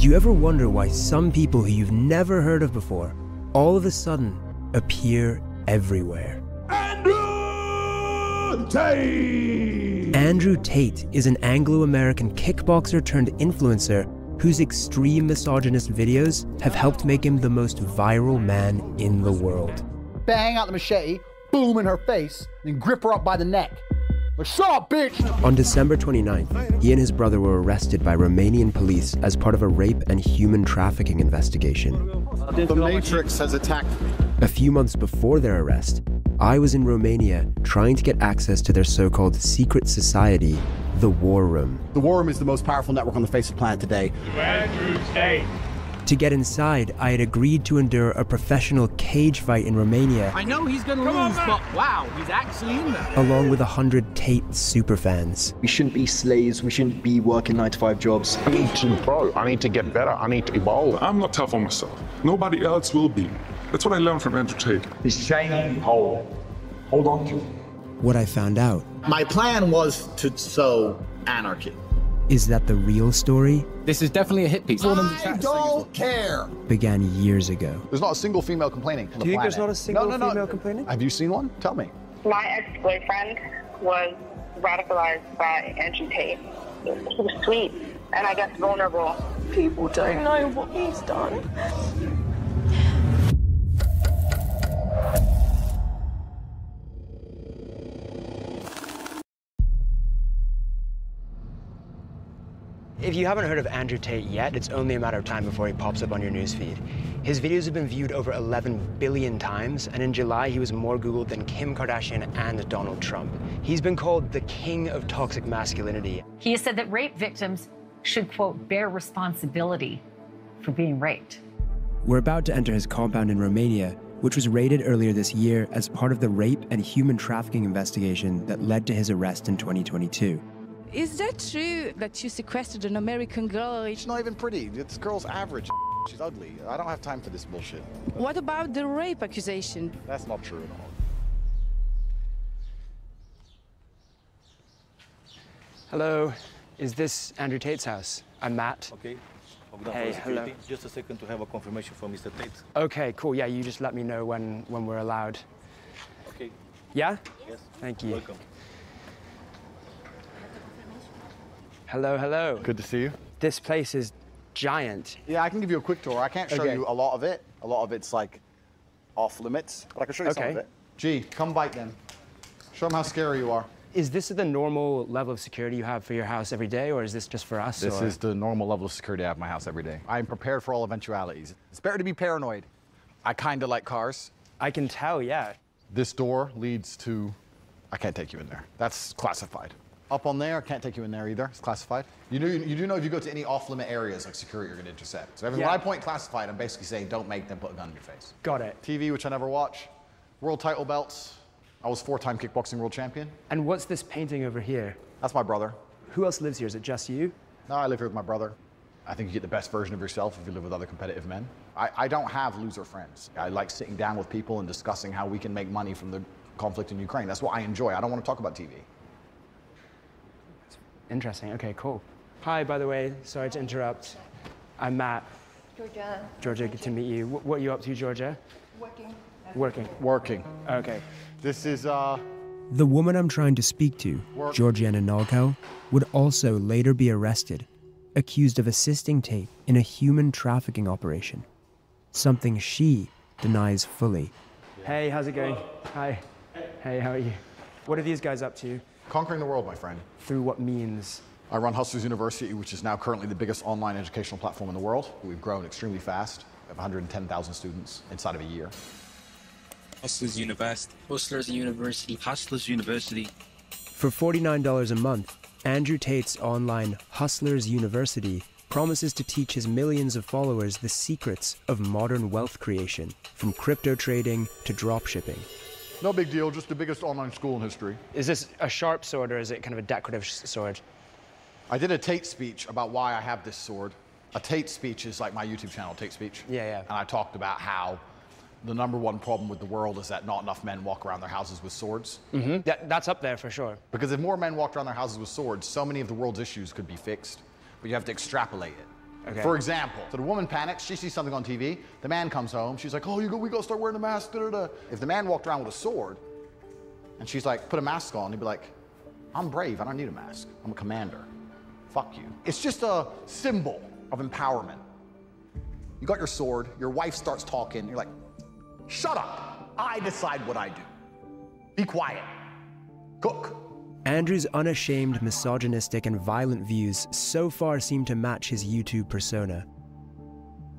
Do you ever wonder why some people who you've never heard of before all of a sudden appear everywhere? Andrew Tate! Andrew Tate is an Anglo-American kickboxer turned influencer whose extreme misogynist videos have helped make him the most viral man in the world. Bang out the machete, boom in her face, and grip her up by the neck. Like, shut up, bitch! On December 29th, he and his brother were arrested by Romanian police as part of a rape and human trafficking investigation. The Matrix has attacked me. A few months before their arrest, I was in Romania trying to get access to their so-called secret society, the War Room. The War Room is the most powerful network on the face of the planet today. Andrew Tate! To get inside, I had agreed to endure a professional cage fight in Romania. I know he's gonna lose, but wow, he's actually in there. Along with 100 Tate superfans. We shouldn't be slaves, we shouldn't be working 9-to-5 jobs. I need to grow, I need to get better, I need to evolve. I'm not tough on myself. Nobody else will be. That's what I learned from Andrew Tate. This chain, hold on to it. What I found out My plan was to sow anarchy. is that the real story This is definitely a hit piece. I don't care. began years ago. There's not a single female complaining on the planet. Do you think there's not a single female complaining? Have you seen one? Tell me. My ex-boyfriend was radicalized by Andrew Tate. He was sweet and I guess vulnerable. People don't know what he's done. If you haven't heard of Andrew Tate yet, it's only a matter of time before he pops up on your newsfeed. His videos have been viewed over 11 billion times, and in July he was more Googled than Kim Kardashian and Donald Trump. He's been called the king of toxic masculinity. He has said that rape victims should, quote, bear responsibility for being raped. We're about to enter his compound in Romania, which was raided earlier this year as part of the rape and human trafficking investigation that led to his arrest in 2022. Is that true that you sequestered an American girl? She's not even pretty. This girl's average. She's ugly. I don't have time for this bullshit. What about the rape accusation? That's not true at all. Hello, is this Andrew Tate's house? I'm Matt. Okay. Hey, hello. Just a second to have a confirmation from Mr. Tate. Okay, cool. Yeah, you just let me know when we're allowed. Okay. Yeah? Yes. Thank you. Welcome. Hello, hello. Good to see you. This place is giant. Yeah, I can give you a quick tour. I can't show Okay. you a lot of it. A lot of it's like off limits, but I can show you some Okay. of it. Gee, come bite them. Show them how scary you are. Is this the normal level of security you have for your house every day, or is this just for us? This or? is the normal level of security I have in my house every day. I'm prepared for all eventualities. It's better to be paranoid. I kind of like cars. I can tell, yeah. This door leads to... I can't take you in there. That's classified. Up on there, I can't take you in there either. It's classified. You do know if you go to any off-limit areas like security, you're going to intercept. So when I point classified, I'm basically saying don't make them put a gun in your face. Got it. TV, which I never watch. World title belts. I was 4-time kickboxing world champion. And what's this painting over here? That's my brother. Who else lives here? Is it just you? No, I live here with my brother. I think you get the best version of yourself if you live with other competitive men. I don't have loser friends. I like sitting down with people and discussing how we can make money from the conflict in Ukraine. That's what I enjoy. I don't want to talk about TV. Interesting. Okay, cool. Hi, by the way. Sorry to interrupt. I'm Matt. Georgia. Georgia, good to meet you. What are you up to, Georgia? Working. Working. Working. Okay. This is, The woman I'm trying to speak to, Georgiana Nogel, would also later be arrested, accused of assisting Tate in a human trafficking operation, something she denies fully. Hey, how's it going? Hi. Hey, how are you? What are these guys up to? conquering the world, my friend. Through what means? I run Hustlers University, which is now currently the biggest online educational platform in the world. We've grown extremely fast. We have 110,000 students inside of a year. Hustlers University. Hustlers University. Hustlers University. For $49 a month, Andrew Tate's online Hustlers University promises to teach his millions of followers the secrets of modern wealth creation, from crypto trading to dropshipping. No big deal, just the biggest online school in history. Is this a sharp sword or is it kind of a decorative sword? I did a Tate speech about why I have this sword. A Tate speech is like my YouTube channel, Tate Speech. Yeah. And I talked about how the #1 problem with the world is that not enough men walk around their houses with swords. Mm-hmm. That's up there for sure. Because if more men walked around their houses with swords, so many of the world's issues could be fixed. But you have to extrapolate it. Okay. For example, so the woman panics, she sees something on TV, the man comes home, she's like, oh, we gotta start wearing a mask, da-da-da. If the man walked around with a sword, and she's like, put a mask on, he'd be like, I'm brave, I don't need a mask. I'm a commander. Fuck you. It's just a symbol of empowerment. You got your sword, your wife starts talking, you're like, shut up, I decide what I do. Be quiet, cook. Andrew's unashamed, misogynistic, and violent views so far seem to match his YouTube persona.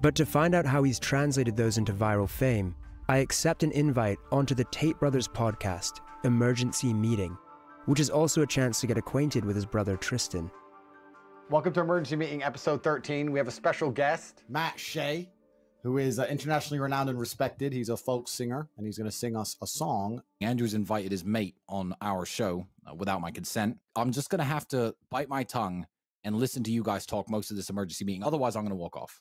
But to find out how he's translated those into viral fame, I accept an invite onto the Tate Brothers podcast, Emergency Meeting, which is also a chance to get acquainted with his brother Tristan. Welcome to Emergency Meeting, episode 13. We have a special guest, Matt Shea, who is internationally renowned and respected. He's a folk singer, and he's going to sing us a song. Andrew's invited his mate on our show without my consent. I'm just going to have to bite my tongue and listen to you guys talk most of this emergency meeting. Otherwise, I'm going to walk off.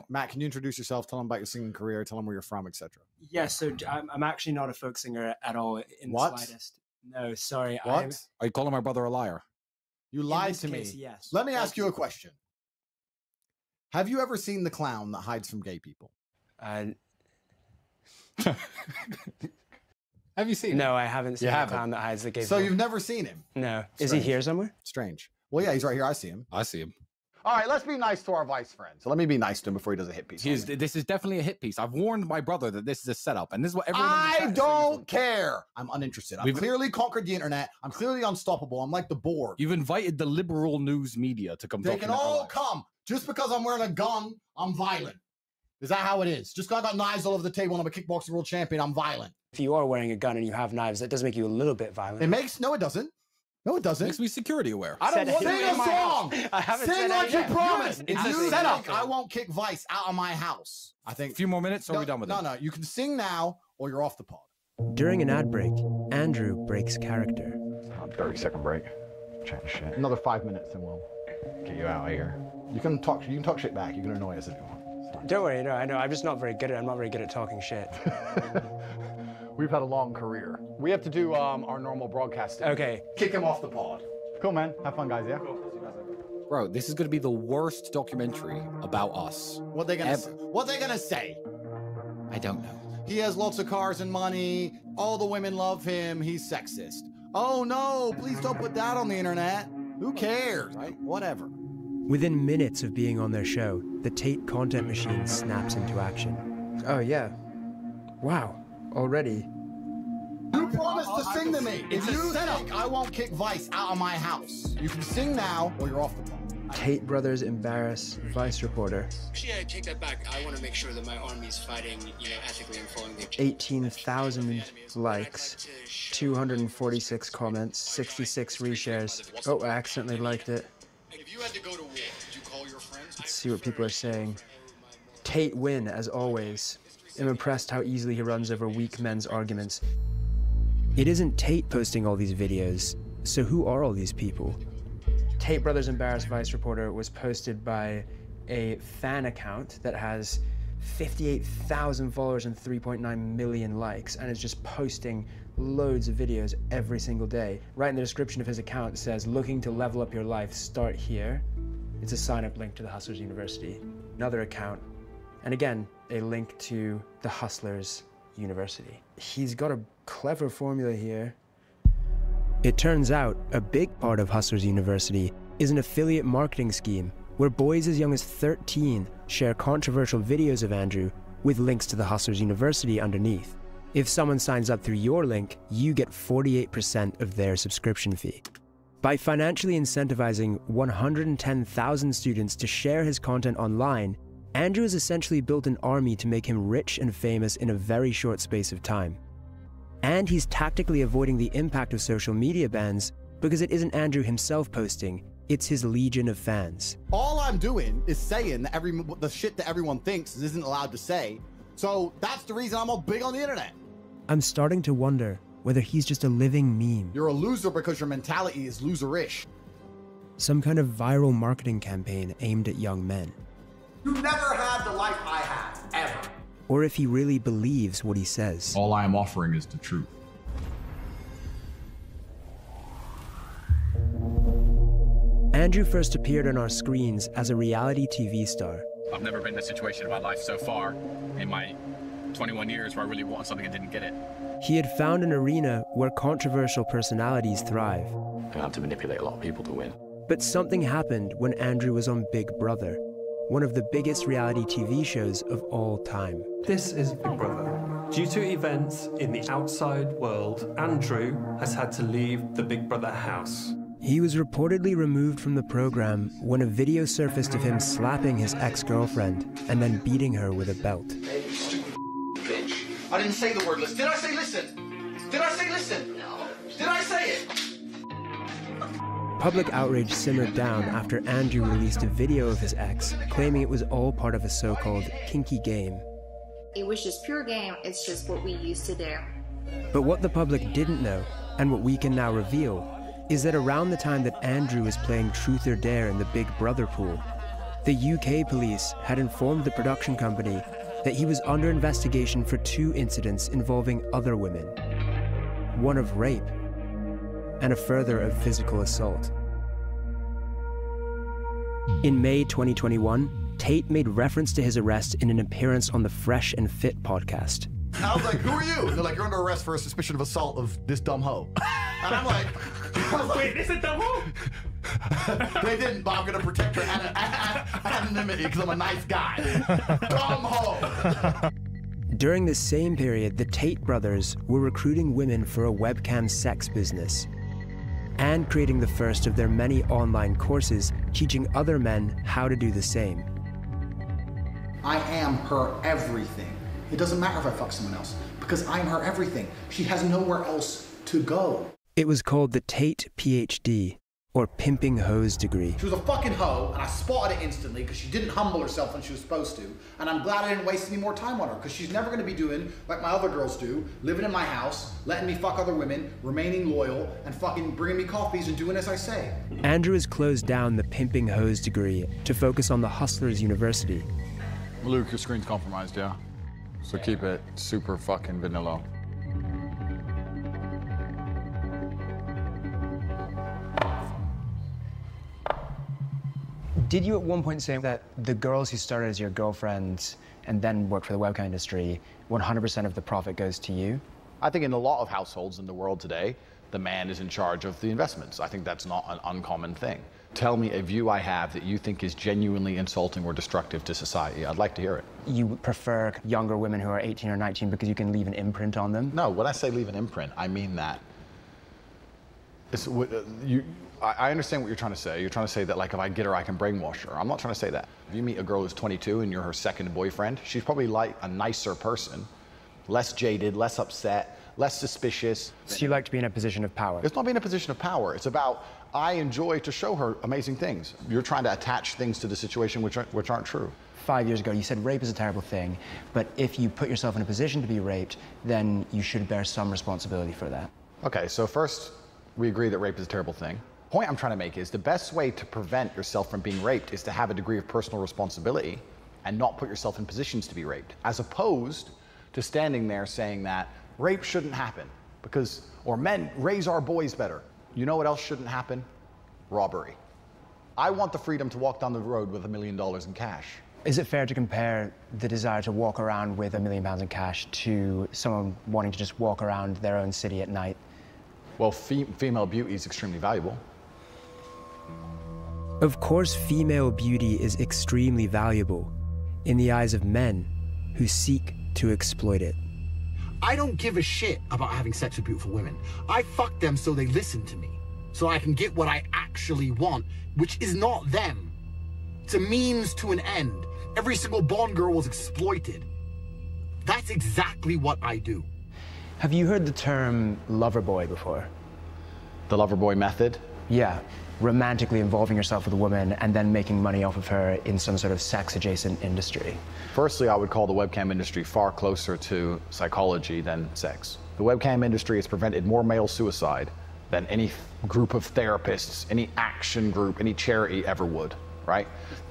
Matt, can you introduce yourself? Tell them about your singing career. Tell them where you're from, etc. Yeah, so I'm actually not a folk singer at all in the slightest. No, sorry. What? Are you calling my brother a liar? You lied to me. Yes. Let me ask you a question. Have you ever seen the clown that hides from gay people? Have you seen him? No, I haven't seen the clown that hides the gay people. So you've never seen him? No. Strange. Is he here somewhere? Strange. Well, yeah, he's right here. I see him. I see him. All right, let's be nice to our vice friend. So let me be nice to him before he does a hit piece. This is definitely a hit piece. I've warned my brother that this is a setup, and this is what everyone. I don't care. I'm uninterested. I've clearly conquered the internet. I'm clearly unstoppable. I'm like the board. You've invited the liberal news media to come. They can all come. Just because I'm wearing a gun, I'm violent. Is that how it is? Just because I got knives all over the table and I'm a kickboxing world champion, I'm violent. If you are wearing a gun and you have knives, that does make you a little bit violent. No, it doesn't. No, it doesn't. It makes me security aware. I don't want to sing a song. I haven't sing like you promised. It's If a you setup. think I won't kick Vice out of my house, I think. A few more minutes, or are we done with it? No. You can sing now, or you're off the pod. During an ad break, Andrew breaks character. 30-second break. Chat shit. Another 5 minutes, and we'll get you out of here. You can talk shit back. You can annoy us if you want. Don't worry, no, I know. I'm just not very good at it. I'm not very good at talking shit. We've had a long career. We have to do our normal broadcasting. Okay. Kick him off the pod. Cool, man. Have fun, guys, yeah? Bro, this is going to be the worst documentary about us. What they gonna say? I don't know. He has lots of cars and money. All the women love him. He's sexist. Oh, no. Please don't put that on the internet. Who cares, right? Whatever. Within minutes of being on their show, the Tate content machine snaps into action. Oh, yeah. Wow. Already. You promised to sing to me. If you think I won't kick Vice out of my house, you can sing now or you're off the phone. Tate Brothers embarrass Vice reporter. Actually, I take that back. I want to make sure that my army's fighting, ethically and following the... 18,000 likes, 246 comments, 66 reshares. Oh, I accidentally liked it. If you had to go to war, would you call your friends? Let's see what people are saying. Tate win, as always. I'm impressed how easily he runs over weak men's arguments. It isn't Tate posting all these videos, so who are all these people? Tate Brothers Embarrassed Vice Reporter was posted by a fan account that has 58,000 followers and 3.9 million likes, and is just posting loads of videos every single day. Right in the description of his account it says, looking to level up your life, start here. It's a sign-up link to the Hustlers University. Another account, and again, a link to the Hustlers University. He's got a clever formula here. It turns out a big part of Hustlers University is an affiliate marketing scheme where boys as young as 13 share controversial videos of Andrew with links to the Hustlers University underneath. If someone signs up through your link, you get 48% of their subscription fee. By financially incentivizing 110,000 students to share his content online, Andrew has essentially built an army to make him rich and famous in a very short space of time. And he's tactically avoiding the impact of social media bans because it isn't Andrew himself posting, it's his legion of fans. All I'm doing is saying that the shit that everyone thinks isn't allowed to say. So that's the reason I'm all big on the internet. I'm starting to wonder whether he's just a living meme. You're a loser because your mentality is loserish. Some kind of viral marketing campaign aimed at young men. You never had the life I had, ever. Or if he really believes what he says. All I am offering is the truth. Andrew first appeared on our screens as a reality TV star. I've never been in a situation in my life so far in my 21 years where I really wanted something and didn't get it. He had found an arena where controversial personalities thrive. I had to manipulate a lot of people to win. But something happened when Andrew was on Big Brother, one of the biggest reality TV shows of all time. This is Big Brother. Due to events in the outside world, Andrew has had to leave the Big Brother house. He was reportedly removed from the program when a video surfaced of him slapping his ex-girlfriend and then beating her with a belt. Hey, you stupid bitch. I didn't say the word listen. Did I say listen? Did I say listen? No. Did I say it? Public outrage simmered down after Andrew released a video of his ex, claiming it was all part of a so-called kinky game. It was just pure game. It's just what we used to do. But what the public didn't know, and what we can now reveal, is that around the time that Andrew was playing Truth or Dare in the Big Brother pool, the UK police had informed the production company that he was under investigation for 2 incidents involving other women. One of rape, and a further of physical assault. In May 2021, Tate made reference to his arrest in an appearance on the Fresh and Fit podcast. I was like, who are you? And they're like, you're under arrest for a suspicion of assault of this dumb hoe. And I'm like, wait, this is dumb hoe? They didn't, but I'm going to protect her anonymity because I'm a nice guy. Dumb hoe. During this same period, the Tate brothers were recruiting women for a webcam sex business and creating the first of their many online courses teaching other men how to do the same. I am her everything. It doesn't matter if I fuck someone else, because I'm her everything. She has nowhere else to go. It was called the Tate PhD, or Pimping Hoes degree. She was a fucking hoe, and I spotted it instantly because she didn't humble herself when she was supposed to. And I'm glad I didn't waste any more time on her, because she's never going to be doing like my other girls do, living in my house, letting me fuck other women, remaining loyal, and fucking bringing me coffees and doing as I say. Andrew has closed down the Pimping Hoes degree to focus on the Hustlers University. Luke, your screen's compromised, yeah? So keep it super fucking vanilla. Did you at one point say that the girls who started as your girlfriends and then worked for the webcam industry, 100% of the profit goes to you? I think in a lot of households in the world today, the man is in charge of the investments. I think that's not an uncommon thing. Tell me a view I have that you think is genuinely insulting or destructive to society. I'd like to hear it. You prefer younger women who are 18 or 19 because you can leave an imprint on them? No, when I say leave an imprint, I mean that. I understand what you're trying to say. You're trying to say that, like, if I get her, I can brainwash her. I'm not trying to say that. If you meet a girl who's 22 and you're her second boyfriend, she's probably like a nicer person, less jaded, less upset, less suspicious. So you like to be in a position of power? It's not being in a position of power. It's about, I enjoy to show her amazing things. You're trying to attach things to the situation which aren't true. 5 years ago, you said rape is a terrible thing, but if you put yourself in a position to be raped, then you should bear some responsibility for that. Okay, so first, we agree that rape is a terrible thing. The point I'm trying to make is the best way to prevent yourself from being raped is to have a degree of personal responsibility and not put yourself in positions to be raped, as opposed to standing there saying that rape shouldn't happen because, or men, raise our boys better. You know what else shouldn't happen? Robbery. I want the freedom to walk down the road with $1 million in cash. Is it fair to compare the desire to walk around with £1 million in cash to someone wanting to just walk around their own city at night? Well, female beauty is extremely valuable. Of course, female beauty is extremely valuable in the eyes of men who seek to exploit it. I don't give a shit about having sex with beautiful women. I fuck them so they listen to me, so I can get what I actually want, which is not them. It's a means to an end. Every single Bond girl was exploited. That's exactly what I do. Have you heard the term lover boy before? The lover boy method? Yeah. Romantically involving yourself with a woman and then making money off of her in some sort of sex-adjacent industry. Firstly, I would call the webcam industry far closer to psychology than sex. The webcam industry has prevented more male suicide than any group of therapists, any action group, any charity ever would, right?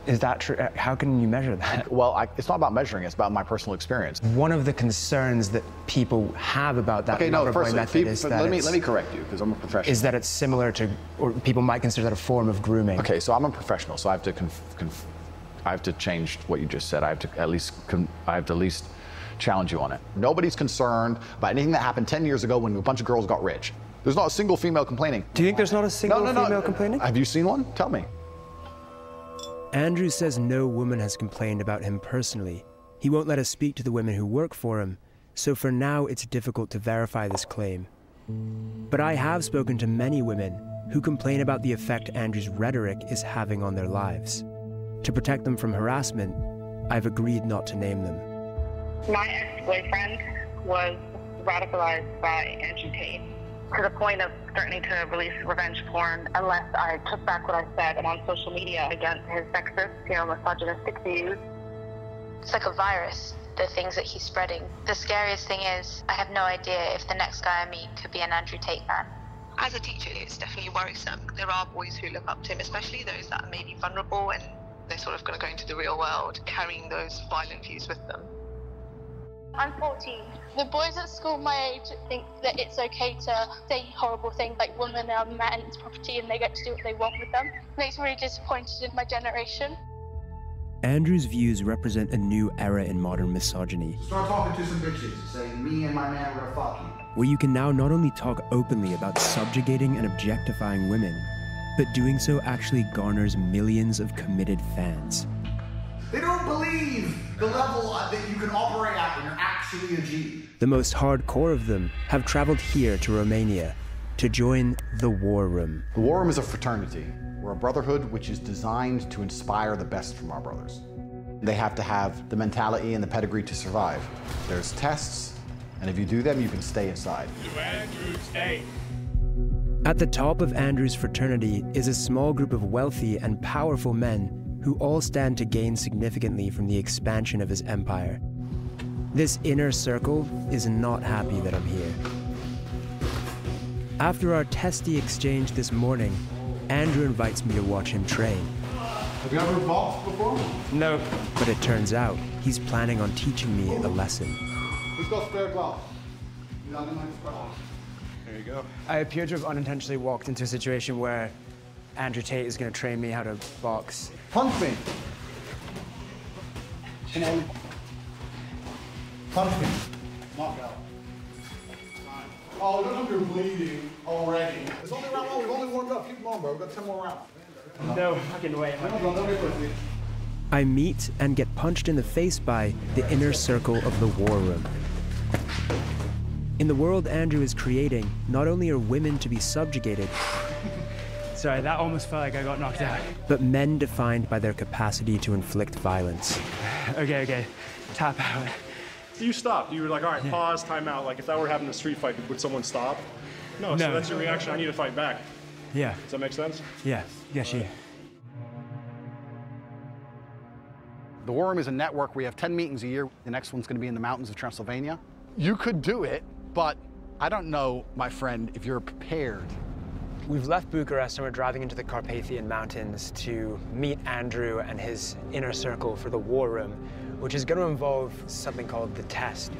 Is that true? How can you measure that? Well, it's not about measuring, it's about my personal experience. One of the concerns that people have about that method is that let me correct you, because I'm a professional. Is that it's similar to, or people might consider that a form of grooming. Okay, so I'm a professional, so I have to change what you just said. I have to at least challenge you on it. Nobody's concerned about anything that happened 10 years ago when a bunch of girls got rich. There's not a single female complaining. Do you think there's not a single female complaining? Have you seen one? Tell me. Andrew says no woman has complained about him personally. He won't let us speak to the women who work for him, so for now it's difficult to verify this claim. But I have spoken to many women who complain about the effect Andrew's rhetoric is having on their lives. To protect them from harassment, I've agreed not to name them. My ex-boyfriend was radicalized by Andrew Tate to the point of threatening to release revenge porn unless I took back what I said on social media against his sexist, misogynistic views. It's like a virus, the things that he's spreading. The scariest thing is I have no idea if the next guy I meet could be an Andrew Tate fan. As a teacher, it's definitely worrisome. There are boys who look up to him, especially those that are maybe vulnerable and they're sort of going to go into the real world carrying those violent views with them. I'm 14. The boys at school my age think that it's okay to say horrible things like women are men's property and they get to do what they want with them. It makes me really disappointed in my generation. Andrew's views represent a new era in modern misogyny. Start talking to some bitches and say, me and my man are gonna fuck you. Where you can now not only talk openly about subjugating and objectifying women, but doing so actually garners millions of committed fans. They don't believe the level that you can operate at when you're actually a G. The most hardcore of them have traveled here to Romania to join the War Room. The War Room is a fraternity. We're a brotherhood which is designed to inspire the best from our brothers. They have to have the mentality and the pedigree to survive. There's tests, and if you do them, you can stay inside. At the top of Andrew's fraternity is a small group of wealthy and powerful men who all stand to gain significantly from the expansion of his empire. This inner circle is not happy that I'm here. After our testy exchange this morning, Andrew invites me to watch him train. Have you ever boxed before? No. But it turns out he's planning on teaching me a lesson. Who's got spare gloves? There you go. I appear to have unintentionally walked into a situation where Andrew Tate is going to train me how to box. Punch me. Come on. Punch me. Knock out. Oh, look like you're bleeding already. It's only round one. We've only warmed up. Keep them on, bro. We've got 10 more rounds. No fucking way. I meet and get punched in the face by the inner circle of the War Room. In the world Andrew is creating, not only are women to be subjugated, sorry, that almost felt like I got knocked out. but men defined by their capacity to inflict violence. Okay. Tap out. You stopped. You were like, all right, pause, time out. Like if that were having a street fight, would someone stop? No, so that's your reaction. I need to fight back. Yeah. Does that make sense? Yeah. Yes, you. The War Room is a network. We have 10 meetings a year. The next one's going to be in the mountains of Transylvania. You could do it, but I don't know, my friend, if you're prepared. We've left Bucharest and we're driving into the Carpathian Mountains to meet Andrew and his inner circle for the War Room, which is going to involve something called the test.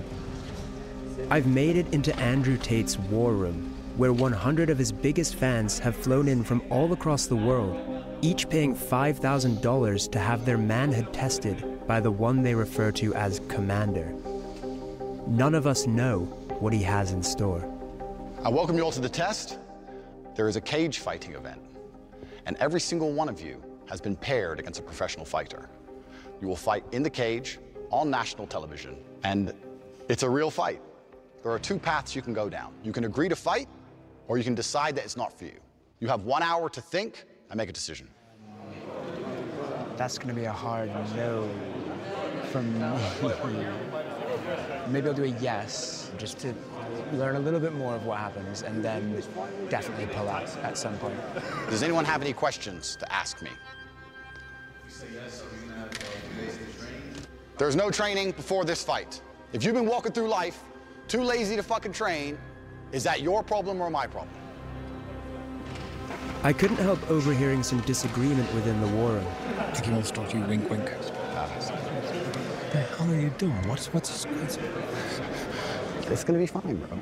I've made it into Andrew Tate's War Room, where 100 of his biggest fans have flown in from all across the world, each paying $5,000 to have their manhood tested by the one they refer to as Commander. None of us know what he has in store. I welcome you all to the test. There is a cage fighting event, and every single one of you has been paired against a professional fighter. You will fight in the cage on national television, and it's a real fight. There are two paths you can go down. You can agree to fight, or you can decide that it's not for you. You have 1 hour to think and make a decision. That's going to be a hard no from me. Maybe I'll do a yes, just to learn a little bit more of what happens, and then definitely pull out at some point. Does anyone have any questions to ask me? There's no training before this fight. If you've been walking through life too lazy to fucking train, is that your problem or my problem? I couldn't help overhearing some disagreement within the war room. I think he wants to talk to you, wink, wink. What the hell are you doing? What's It's gonna be fine, bro.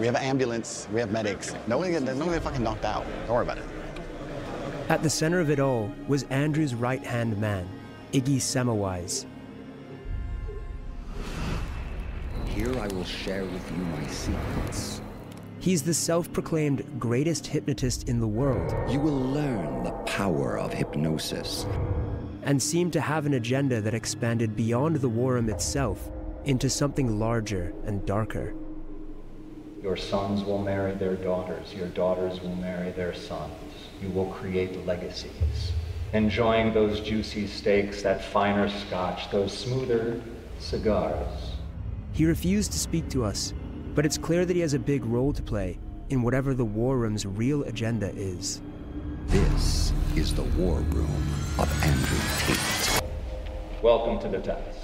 We have an ambulance, we have medics. No one get fucking knocked out. Don't worry about it. At the center of it all was Andrew's right-hand man, Iggy Semmelweis. Here I will share with you my secrets. He's the self-proclaimed greatest hypnotist in the world. You will learn the power of hypnosis. And seemed to have an agenda that expanded beyond the war room itself into something larger and darker. Your sons will marry their daughters. Your daughters will marry their sons. You will create legacies. Enjoying those juicy steaks, that finer scotch, those smoother cigars. He refused to speak to us, but it's clear that he has a big role to play in whatever the war room's real agenda is. This is the war room of Andrew Tate. Welcome to the test.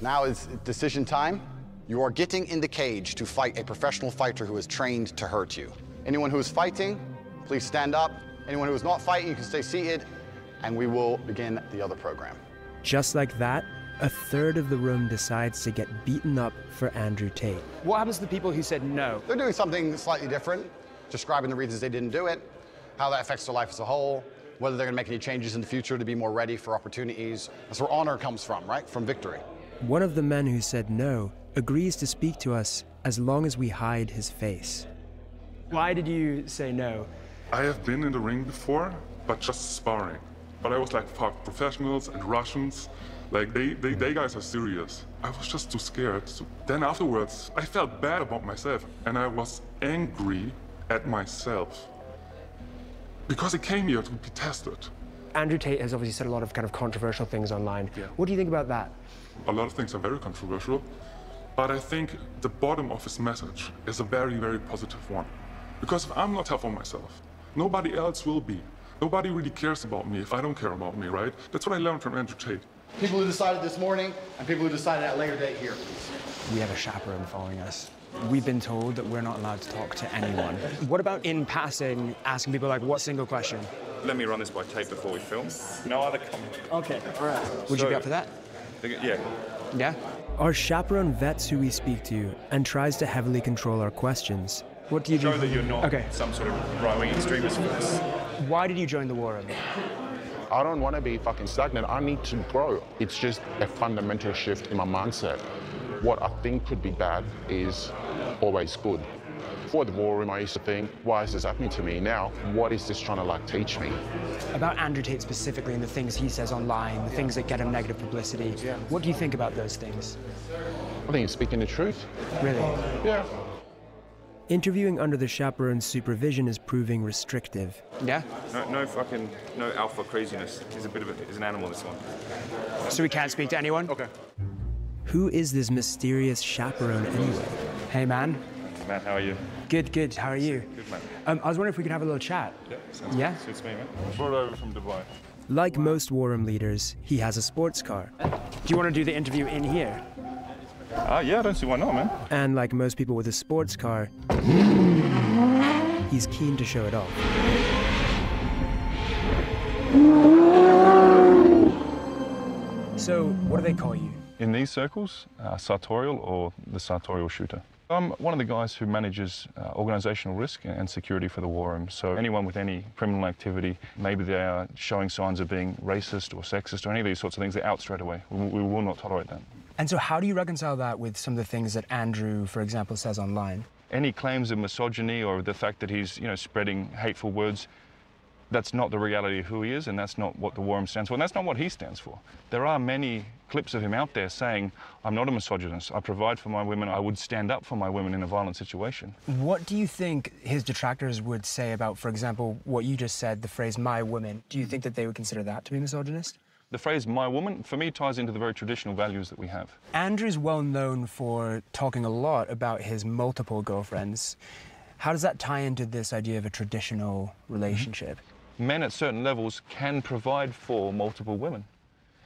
Now is decision time. You are getting in the cage to fight a professional fighter who is trained to hurt you. Anyone who is fighting, please stand up. Anyone who is not fighting, you can stay seated, and we will begin the other program. Just like that, a third of the room decides to get beaten up for Andrew Tate. What happens to the people who said no? They're doing something slightly different, describing the reasons they didn't do it, how that affects their life as a whole, whether they're gonna make any changes in the future to be more ready for opportunities. That's where honor comes from, right? From victory. One of the men who said no agrees to speak to us as long as we hide his face. Why did you say no? I have been in the ring before, but just sparring. But I was like, fuck, professionals and Russians, like they guys are serious. I was just too scared. So then afterwards, I felt bad about myself, and I was angry at myself because I came here to be tested. Andrew Tate has obviously said a lot of kind of controversial things online. Yeah. What do you think about that? A lot of things are very controversial, but I think the bottom of his message is a very, very positive one. Because if I'm not tough on myself, nobody else will be. Nobody really cares about me if I don't care about me, right? That's what I learned from Andrew Tate. People who decided this morning and people who decided at a later date here. We have a chaperone following us. We've been told that we're not allowed to talk to anyone. What about in passing, asking people like, what single question? Let me run this by tape before we film. No other comment. Okay, all right. Would you be up for that? Yeah. Yeah? Our chaperone vets who we speak to and tries to heavily control our questions. What do you do? Show that you're not some sort of right-wing extremist for this. Why did you join the war room? I don't want to be fucking stagnant. I need to grow. It's just a fundamental shift in my mindset. What I think could be bad is always good. Before the war room, I used to think, why is this happening to me? Now, what is this trying to like teach me? About Andrew Tate specifically and the things he says online, the things that get him negative publicity. What do you think about those things? I think he's speaking the truth. Really? Yeah. Interviewing under the chaperone's supervision is proving restrictive. Yeah? No alpha craziness. He's he's an animal, this one. So we can't speak to anyone? Okay. Who is this mysterious chaperone anyway? Hey, man. Matt, how are you? Good, good. How are you? Good, man. I was wondering if we could have a little chat. Yeah, sounds Yeah? good. Suits me, man. Brought over from Dubai. Like most war room leaders, he has a sports car. Do you want to do the interview in here? Yeah, I don't see why not, man. And like most people with a sports car, he's keen to show it off. So, what do they call you? In these circles, sartorial or the sartorial shooter. I'm one of the guys who manages organizational risk and security for the war room. So anyone with any criminal activity, maybe they are showing signs of being racist or sexist or any of these sorts of things, they're out straight away. We will not tolerate that. And so how do you reconcile that with some of the things that Andrew, for example, says online? Any claims of misogyny or the fact that he's, spreading hateful words, that's not the reality of who he is, and that's not what the war room stands for, and that's not what he stands for. There are many clips of him out there saying, I'm not a misogynist, I provide for my women, I would stand up for my women in a violent situation. What do you think his detractors would say about, for example, what you just said, the phrase, my woman? Do you think that they would consider that to be misogynist? The phrase, my woman, for me, ties into the very traditional values that we have. Andrew's well known for talking a lot about his multiple girlfriends. How does that tie into this idea of a traditional relationship? Men at certain levels can provide for multiple women.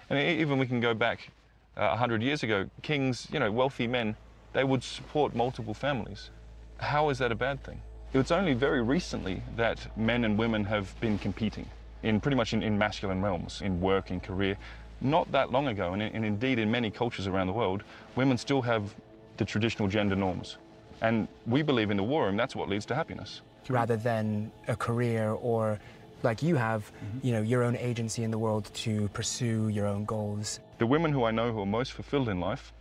And even we can go back 100 years ago, kings, wealthy men, they would support multiple families. How is that a bad thing? It's only very recently that men and women have been competing in pretty much in masculine realms, in work, in career. Not that long ago, and indeed in many cultures around the world, women still have the traditional gender norms. And we believe in the war room, that's what leads to happiness. Rather than a career or, like you have, you know, your own agency in the world to pursue your own goals. The women who I know who are most fulfilled in life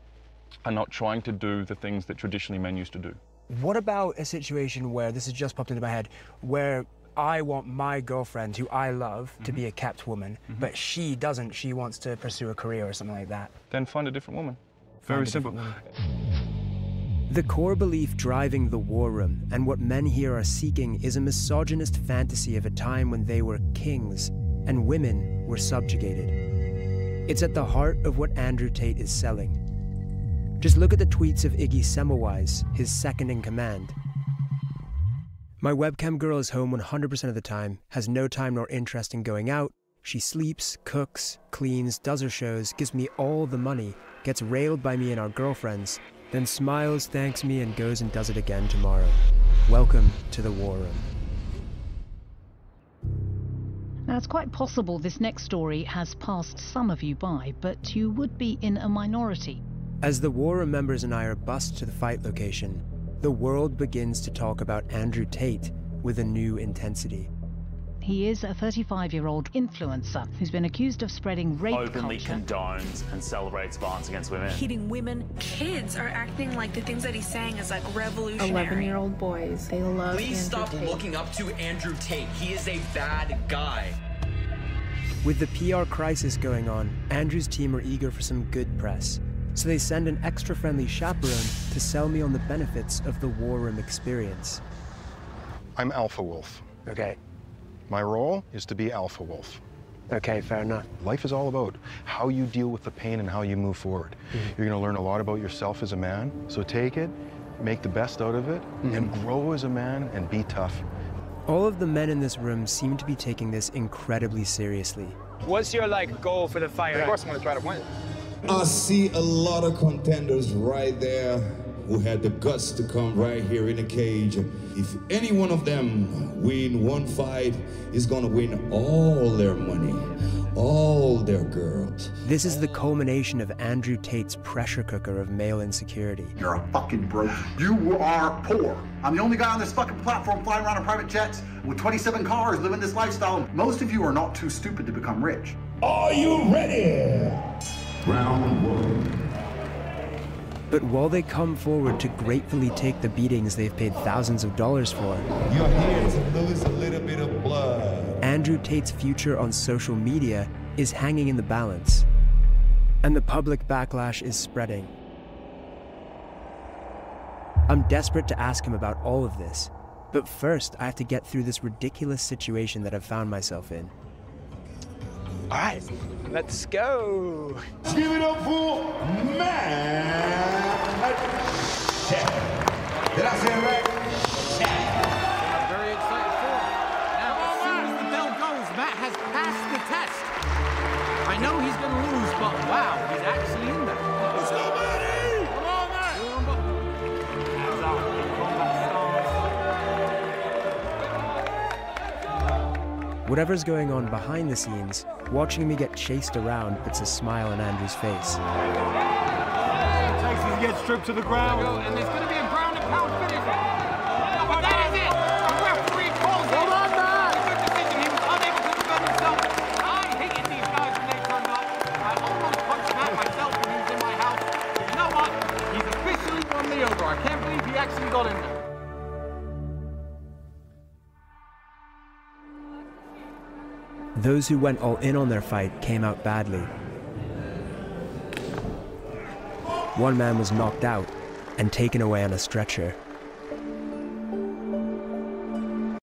are not trying to do the things that traditionally men used to do. What about a situation where, this has just popped into my head, where I want my girlfriend, who I love, to be a kept woman, but she doesn't, she wants to pursue a career or something like that? Then find a different woman. Very simple. The core belief driving the war room and what men here are seeking is a misogynist fantasy of a time when they were kings and women were subjugated. It's at the heart of what Andrew Tate is selling. Just look at the tweets of Iggy Semmelweis, his second in command. My webcam girl is home 100% of the time, has no time nor interest in going out. She sleeps, cooks, cleans, does her shows, gives me all the money, gets railed by me and our girlfriends, then smiles, thanks me, and goes and does it again tomorrow. Welcome to the war room. Now, it's quite possible this next story has passed some of you by, but you would be in a minority. As the war room members and I are bussed to the fight location, the world begins to talk about Andrew Tate with a new intensity. He is a 35-year-old influencer who's been accused of spreading rape openly culture. condones and celebrates violence against women. Hitting women. Kids are acting like the things that he's saying is like revolutionary. 11-year-old boys, they love Please Andrew stop Tate. looking up to Andrew Tate. He is a bad guy. With the PR crisis going on, Andrew's team are eager for some good press. So they send an extra-friendly chaperone to sell me on the benefits of the war room experience. I'm Alpha Wolf. Okay. My role is to be Alpha Wolf. Okay, fair enough. Life is all about how you deal with the pain and how you move forward. You're gonna learn a lot about yourself as a man, so take it, make the best out of it, and grow as a man and be tough. All of the men in this room seem to be taking this incredibly seriously. What's your, like, goal for the fight? Of course I'm gonna try to win. I see a lot of contenders right there who had the guts to come right here in the cage. If any one of them win one fight, is gonna win all their money, all their girls. This is the culmination of Andrew Tate's pressure cooker of male insecurity. You're a fucking broke. You are poor. I'm the only guy on this fucking platform flying around in private jets with 27 cars living this lifestyle. Most of you are not too stupid to become rich. Are you ready? Round one. But while they come forward to gratefully take the beatings they've paid thousands of dollars for, you're here to lose a little bit of blood. Andrew Tate's future on social media is hanging in the balance. And the public backlash is spreading. I'm desperate to ask him about all of this, but first I have to get through this ridiculous situation that I've found myself in. All right, let's go. Give it up for Matt. Did I say it right? I'm very excited for it. Now, as soon as the bell goes, Matt has passed the test. I know he's going to lose, but wow, he's actually in there. Let's go, Matty! Come on, Matt! That's all. Whatever's going on behind the scenes, watching me get chased around puts a smile on Andrew's face. Texas gets stripped to the ground. And it's going to be a ground and pound finish. No, but that is it. The referee calls it. Hold on, man. Good decision. He was unable to defend himself. I hated these guys when they turned up. I almost punched Matt myself when he was in my house. You know what? He's officially won me over. I can't believe he actually got in there. Those who went all in on their fight came out badly. One man was knocked out and taken away on a stretcher.